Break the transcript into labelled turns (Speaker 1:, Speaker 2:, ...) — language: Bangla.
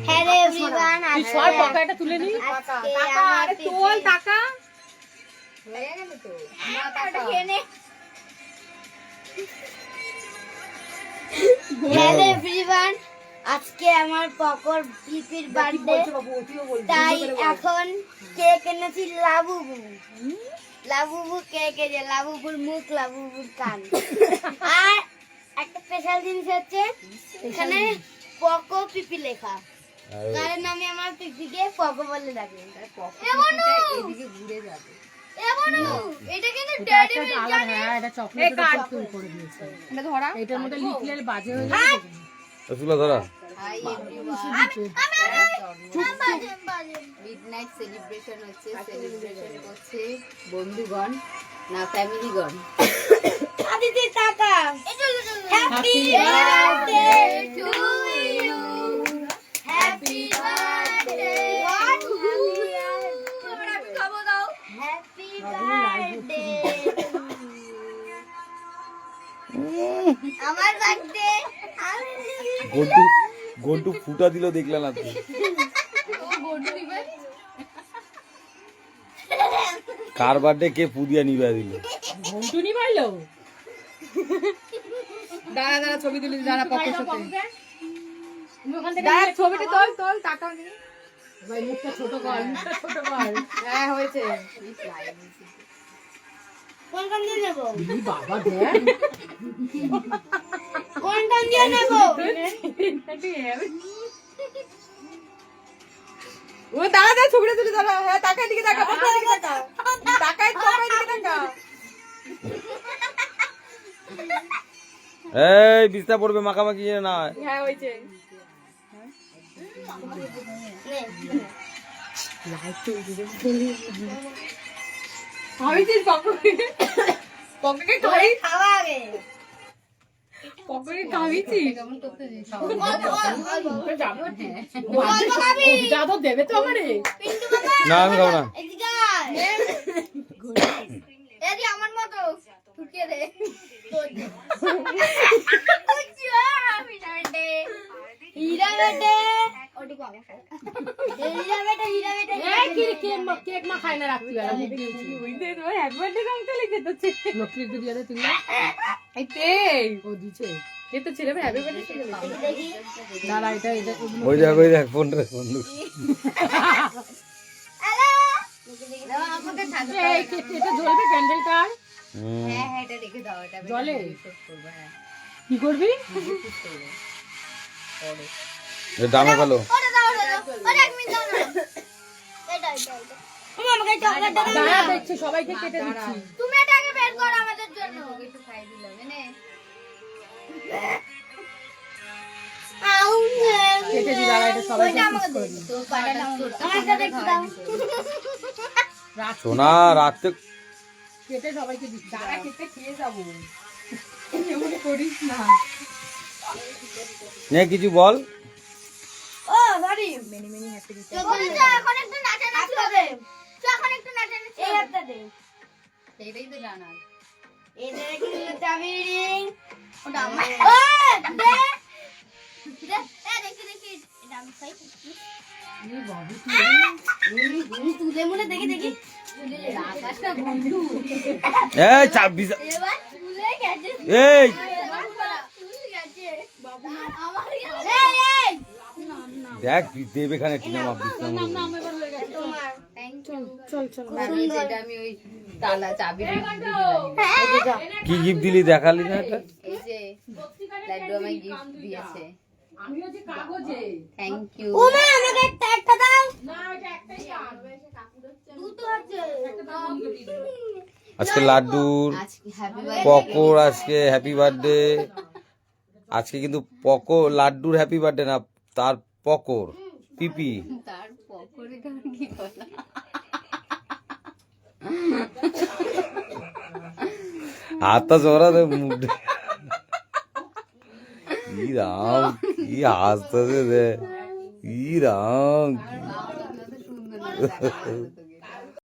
Speaker 1: হ্যালো এভরিওয়ান, আজকে
Speaker 2: পকেটটা তুলে নি।
Speaker 1: টাকা আরে তোল টাকা হয়ে গেল তো না টাকা খেয়ে নে। হ্যালো এভরিওয়ান, আজকে আমার পকর পিপির বার্থডে, তাই এখন কেক এনেছি লাবুবু। লাবুবু কেক এনে লাবুবুর মুখ, লাবুবুর কান। আর একটা স্পেশাল জিনিস হচ্ছে এখানে পকো পিপি লেখা, কারণ আমি আমার পিপিকে পকো বলে ডাকি। এদিকে ঘুরে যাবে। এটা কিন্তু ড্যাডি জানে।
Speaker 2: হ্যাঁ, এটা চকলেট করে দিয়েছে।
Speaker 1: এটা ধরা,
Speaker 2: এটার মধ্যে লিখলে বাজে হয়ে যাবে।
Speaker 3: রসগোল্লা ধরা।
Speaker 1: হাই এভরিওয়ান, মিডনাইট সেলিব্রেশন হচ্ছে। সেলিব্রেশন করছে বন্ধুগণ না ফ্যামিলিগণ। আদিতি টাকা happy birthday to you, happy birthday খাবো দাও, হ্যাপি বার্থডে আমার বার্থডে।
Speaker 3: গন্টু গন্টু ফুটা দিল দেখলাম না তো। কার বার্থডে কে পুদিয়া নিবে দিল?
Speaker 2: ঘন্টু নি পাইলো।
Speaker 1: দাঁড়া দাঁড়া ছবি তুলি, দাঁড়া পকের সাথে
Speaker 2: তুমি ওখান থেকে
Speaker 1: দাঁড়া ছবিটা তোল তোল টাকা নিয়ে।
Speaker 2: ভাই মুখটা ছোট কর, মুখটা ছোট কর।
Speaker 1: হ্যাঁ হয়েছে। কোন কাম দিয়ে নেব?
Speaker 2: এই বাবা দেখ।
Speaker 1: কোন কাম দিয়ে নেব? ও দাঁড়া দাঁড়া ছবিটা তুলি, দাঁড়া। হ্যাঁ তাকাই দিকে তাকা, তাকাই দিকে তাকা, তাকাই দিকে তাকা।
Speaker 3: এই বিস্তা পড়বে মাখামাখি না।
Speaker 1: হ্যাঁ হয়েছে। হয়েছিস পকোড়ি, পকোড়ি খাই খাওয়া আগে, পকোড়ি খাবিছি কেমন করতেছিস?
Speaker 2: যা তো দেবে তো আমারে।
Speaker 3: না আমি খাবো না।
Speaker 1: এদিকে এদি আমার মতো ঠুকে দে। হীরা বেটে ওটুকু আমার হীরা বেটে, হীরা বেটে।
Speaker 2: এই কি কেক মা খায় না রাখতে বেলা মুখে দিয়েছি।
Speaker 1: ওইতে তো হ্যাপি বার্থডে কামতে লিখে তো
Speaker 2: লক্ষ্মীর তো দিয়ে দে তুই।
Speaker 1: এইতে
Speaker 2: ও দিছে।
Speaker 1: এ তো ছেলে হ্যাপি বার্থডে ছিল। দেখি
Speaker 2: দাঁড়া এটা
Speaker 3: ওই দেখ ফোনটা বন্ধু।
Speaker 1: হ্যালো দাও আমাকে থাকবে।
Speaker 2: এই এটা জ্বলবে ক্যান্ডেলটা।
Speaker 1: হ্যাঁ হ্যাঁ এটা রেখে দাও, এটা
Speaker 2: জলে
Speaker 1: শেষ করব। হ্যাঁ
Speaker 2: কি করবি?
Speaker 3: ডানা ফেলো।
Speaker 1: ওরে দাও, ওরে দাও, ওরে এক মিনিট দাও না। এটা আমাকে চকলেট দাও।
Speaker 2: দাঁড়া দেখছি সবাইকে কেটে দিচ্ছি।
Speaker 1: তুমি এটা আগে বের করো আমাদের জন্য। একটু খাই দিলাম এনে।
Speaker 2: কেটে দি, দাঁড়া এটা সবাইকে পিস করে দি।
Speaker 1: তো পাটা আমাকে দেখতে দাও।
Speaker 3: সোনা রাতে
Speaker 2: কেটে সবাইকে দিচ্ছি।
Speaker 1: দাঁড়া কেটে খেয়ে যাবো।
Speaker 2: এমন করিস না।
Speaker 3: নে কিছু বল।
Speaker 1: ও সরি মেনি মেনি হ্যাপি দিতে। এখন একটু নাচানাচি হবে। তো এখন একটু নাচানাচি এই হাতটা দে। এইটাই তো জানা। এই দেখি চাবি রিং। ওটা আমার। ও দে দে দেখি দেখি এটা আমি খাই।
Speaker 2: এই বাবু
Speaker 1: এই তুলে মনে দেখি দেখি। আকাশটা বন্ধু।
Speaker 3: এই চাবিস
Speaker 1: এবার তুলে গেছে।
Speaker 3: এই
Speaker 1: তুলে গেছে। বাবু আমার গেছে। এই
Speaker 3: দেখ দেবে এখানে টিনা মাপ দিস না।
Speaker 2: নাম এবার হয়ে গেছে।
Speaker 1: তোমার থ্যাংক ইউ।
Speaker 2: চল চল।
Speaker 1: এটা আমি ওই তালা চাবি
Speaker 3: কি গিফট দিলি দেখালি না এটা?
Speaker 1: এই যে লাড্ডু আমায় গিফট দিয়েছে।
Speaker 2: আমি হচ্ছে কাগজে।
Speaker 1: Thank you. ও মা আমাকে একটা দাও।
Speaker 2: না এটা একটাই আর।
Speaker 1: দুটো আছে।
Speaker 3: আজকে লাড্ডুর
Speaker 1: আজকে হ্যাপি বার্থডে।
Speaker 3: পকোর আজকে হ্যাপি বার্থডে। আজকে কিন্তু পকো লাড্ডুর হ্যাপি বার্থডে না, তার পকোর পিপি।
Speaker 1: তার পকোড়ে গান কি বলা?
Speaker 3: হাতটা জোরা দে মুখ। ই রাম কি হাসতেছে রে। ই রাম
Speaker 1: সুন্দর